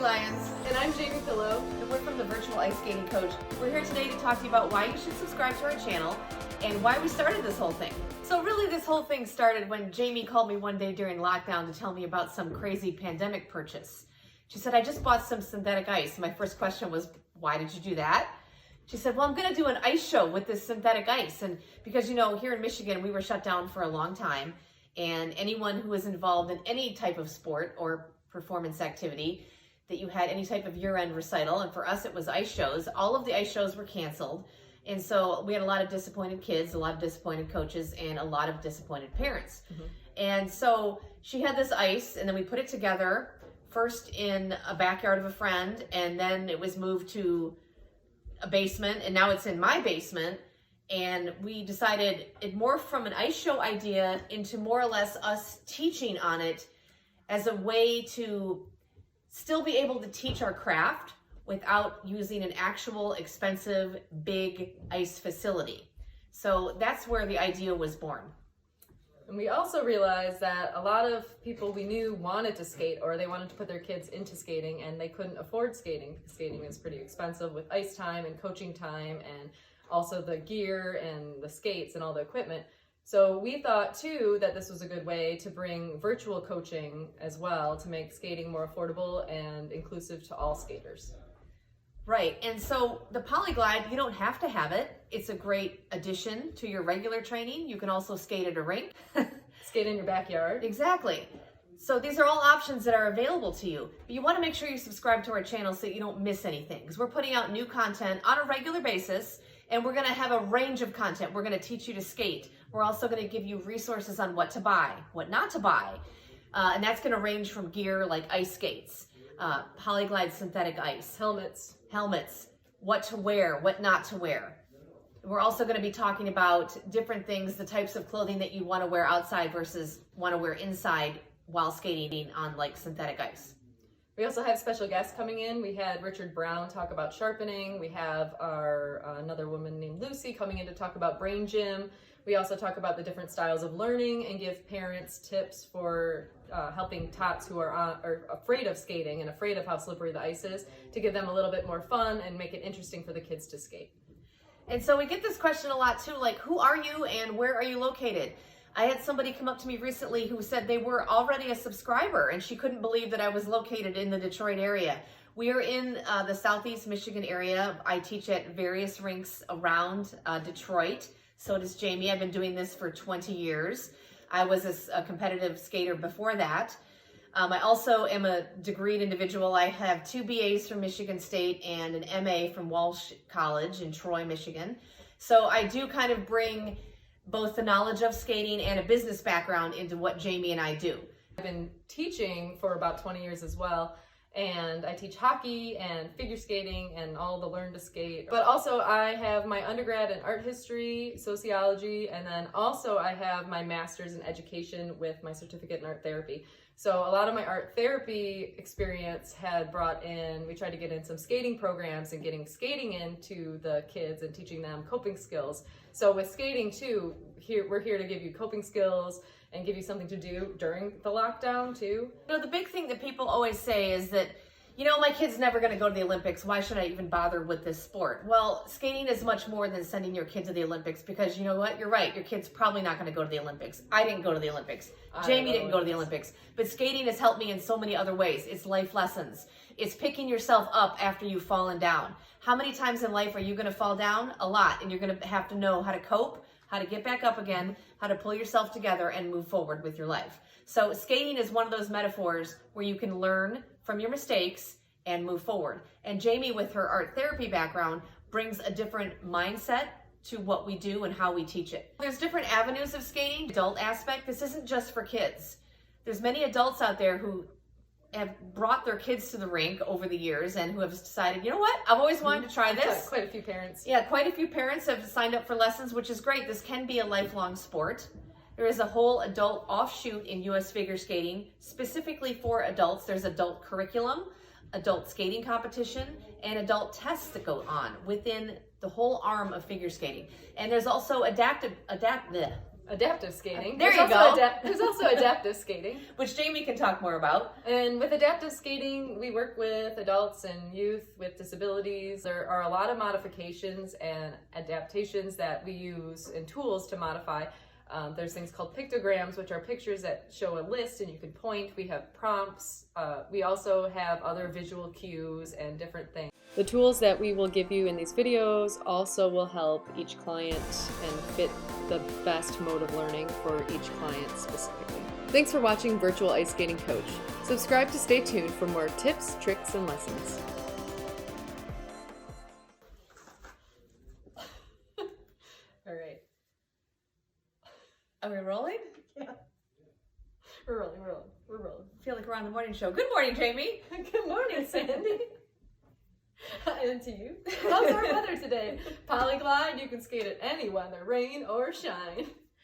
Lyons. And I'm Jamie Pillow. And we're from the Virtual Ice Skating Coach. We're here today to talk to you about why you should subscribe to our channel and why we started this whole thing. So really this whole thing started when Jamie called me one day during lockdown to tell me about some crazy pandemic purchase. She said, I just bought some synthetic ice. My first question was, why did you do that? She said, well, I'm going to do an ice show with this synthetic ice. And because, you know, here in Michigan, we were shut down for a long time. And anyone who was involved in any type of sport or performance activity, that you had any type of year-end recital, and for us it was ice shows, all of the ice shows were canceled. And so we had a lot of disappointed kids, a lot of disappointed coaches, and a lot of disappointed parents. And so she had this ice, and then we put it together, first in a backyard of a friend, and then it was moved to a basement, and now it's in my basement. And we decided it morphed from an ice show idea into more or less us teaching on it as a way to still be able to teach our craft without using an actual expensive big ice facility. So that's where the idea was born. And we also realized that a lot of people we knew wanted to skate, or they wanted to put their kids into skating, and they couldn't afford skating. Skating is pretty expensive with ice time and coaching time and also the gear and the skates and all the equipment. So we thought too that this was a good way to bring virtual coaching as well to make skating more affordable and inclusive to all skaters. Right, and so the PolyGlide, you don't have to have it. It's a great addition to your regular training. You can also skate at a rink. Skate in your backyard. Exactly. So these are all options that are available to you. But you want to make sure you subscribe to our channel so that you don't miss anything, because we're putting out new content on a regular basis, and we're going to have a range of content. We're going to teach you to skate. We're also going to give you resources on what to buy, what not to buy. And that's going to range from gear like ice skates, PolyGlide synthetic ice, helmets, what to wear, what not to wear. We're also going to be talking about different things, the types of clothing that you want to wear outside versus want to wear inside while skating on like synthetic ice. We also have special guests coming in. We had Richard Brown talk about sharpening. We have our another woman named Lucy coming in to talk about brain gym. We also talk about the different styles of learning and give parents tips for helping tots who are afraid of skating and afraid of how slippery the ice is, to give them a little bit more fun and make it interesting for the kids to skate. And so we get this question a lot too, like, who are you and where are you located? I had somebody come up to me recently who said they were already a subscriber and she couldn't believe that I was located in the Detroit area. We are in the Southeast Michigan area. I teach at various rinks around Detroit. So does Jamie. I've been doing this for 20 years. I was a competitive skater before that. I also am a degreed individual. I have 2 BAs from Michigan State and an MA from Walsh College in Troy, Michigan. So I do kind of bring both the knowledge of skating and a business background into what Jamie and I do. I've been teaching for about 20 years as well, and I teach hockey and figure skating and all the learn to skate. But also I have my undergrad in art history, sociology, and then also I have my master's in education with my certificate in art therapy. So a lot of my art therapy experience had brought in, we tried to get in some skating programs and getting skating into the kids and teaching them coping skills. So with skating too, we're here to give you coping skills and give you something to do during the lockdown too. You know, the big thing that people always say is that, you know, my kid's never going to go to the Olympics. Why should I even bother with this sport? Well, skating is much more than sending your kid to the Olympics, because you know what? You're right. Your kid's probably not going to go to the Olympics. I didn't go to the Olympics. Jamie didn't go to the Olympics. But skating has helped me in so many other ways. It's life lessons. It's picking yourself up after you've fallen down. How many times in life are you going to fall down? A lot. And you're going to have to know how to cope, how to get back up again, how to pull yourself together and move forward with your life. So skating is one of those metaphors where you can learn from your mistakes and move forward. And Jamie, with her art therapy background, brings a different mindset to what we do and how we teach it. There's different avenues of skating. Adult aspect, this isn't just for kids. There's many adults out there who have brought their kids to the rink over the years and who have decided, you know what, I've always wanted to try this. Quite a few parents. Yeah, quite a few parents have signed up for lessons, which is great. This can be a lifelong sport. There is a whole adult offshoot in U.S. figure skating, specifically for adults. There's adult curriculum, adult skating competition, and adult tests that go on within the whole arm of figure skating. And there's also adaptive skating. There There's you also go. There's also adaptive skating. Which Jamie can talk more about. And with adaptive skating, we work with adults and youth with disabilities. There are a lot of modifications and adaptations that we use and tools to modify. There's things called pictograms, which are pictures that show a list and you can point. We have prompts. We also have other visual cues and different things. The tools that we will give you in these videos also will help each client and fit the best mode of learning for each client specifically. Thanks for watching Virtual Ice Skating Coach. Subscribe to stay tuned for more tips, tricks, and lessons. All right. Are we rolling? Yeah. We're rolling. I feel like we're on the morning show. Good morning, Jamie. Good morning, Sandy. And to you. How's our weather today? PolyGlide, you can skate at any weather, rain or shine.